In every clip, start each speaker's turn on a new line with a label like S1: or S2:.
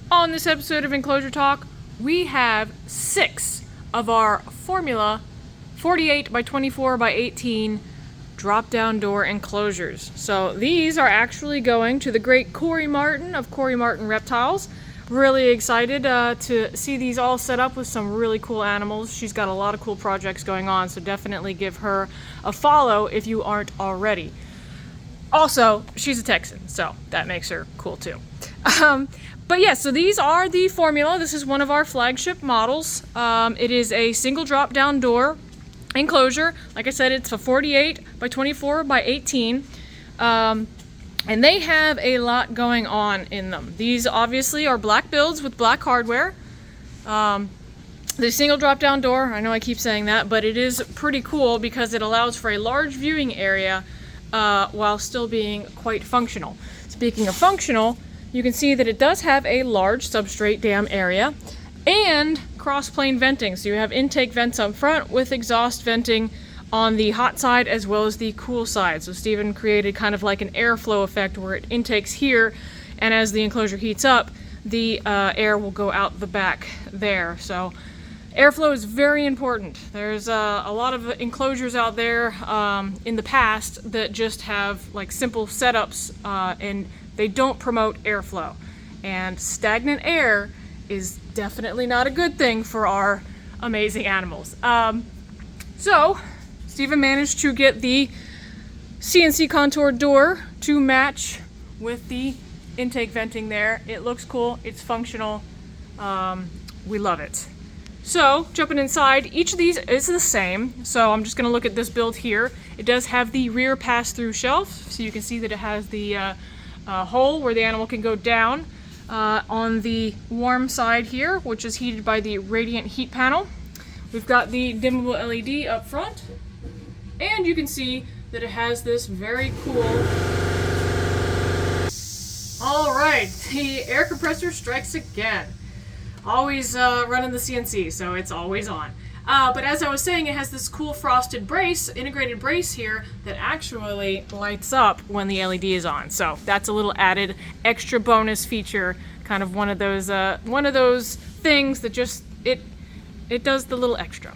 S1: On this episode of Enclosure Talk, we have 6 of our Formula 48 by 24 by 18 drop-down door enclosures. So these are actually going to the great Corey Martin of Corey Martin Reptiles. Really excited to see these all set up with some really cool animals. She's got a lot of cool projects going on, so definitely give her a follow if you aren't already. Also, she's a Texan, so that makes her cool too. But yeah, so these are the Formula. This is one of our flagship models. It is a single drop-down door enclosure. Like I said, it's a 48 by 24 by 18. And they have a lot going on in them. These obviously are black builds with black hardware. The single drop-down door, I know I keep saying that, but it is pretty cool because it allows for a large viewing area while still being quite functional. Speaking of functional, you can see that it does have a large substrate dam area and crossplane venting. So you have intake vents up front with exhaust venting on the hot side as well as the cool side. So Stephen created kind of like an airflow effect where it intakes here, and as the enclosure heats up, the air will go out the back there. So airflow is very important. There's a lot of enclosures out there in the past that just have like simple setups and they don't promote airflow. And stagnant air is definitely not a good thing for our amazing animals. So Stephen managed to get the CNC contour door to match with the intake venting there. It looks cool, it's functional, we love it. So jumping inside, each of these is the same. So I'm just gonna look at this build here. It does have the rear pass-through shelf, so you can see that it has the hole where the animal can go down on the warm side here, which is heated by the radiant heat panel. We've got the dimmable LED up front. And you can see that it has this very cool... Alright, the air compressor strikes again. Always running the CNC, so it's always on. But as I was saying, it has this cool frosted brace, integrated brace here, that actually lights up when the LED is on. So that's a little added extra bonus feature, kind of one of those things that just, it does the little extra.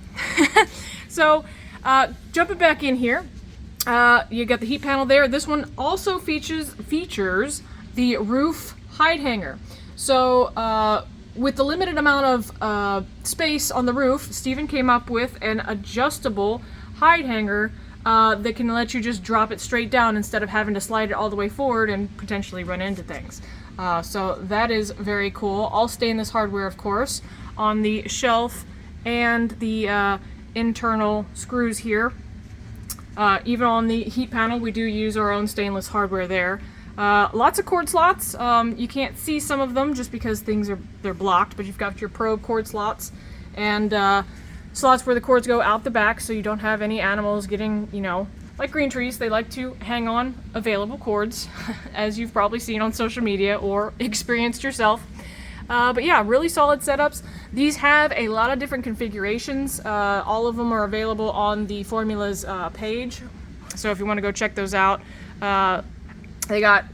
S1: So, jumping back in here, you got the heat panel there. This one also features the roof hide hanger. So with the limited amount of space on the roof, Stephen came up with an adjustable hide hanger that can let you just drop it straight down instead of having to slide it all the way forward and potentially run into things. So that is very cool. All stainless hardware, of course, on the shelf and the internal screws here. Even on the heat panel, we do use our own stainless hardware there. Lots of cord slots. You can't see some of them just because they're blocked, but you've got your probe cord slots and slots where the cords go out the back, so you don't have any animals getting, like green trees, they like to hang on available cords, as you've probably seen on social media or experienced yourself. But yeah, really solid setups. These have a lot of different configurations. All of them are available on the Formula's page. So if you want to go check those out, they got,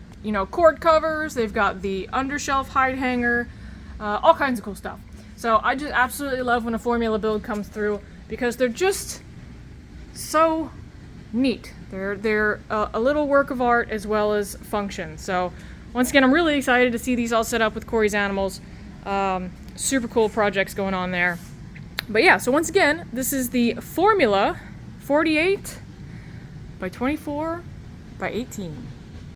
S1: cord covers, they've got the undershelf hide hanger, all kinds of cool stuff. So I just absolutely love when a Formula build comes through because they're just so neat. They're a little work of art as well as function. So once again, I'm really excited to see these all set up with Corey's animals. Super cool projects going on there. But yeah, so once again, this is the Formula 48 by 24 by 18.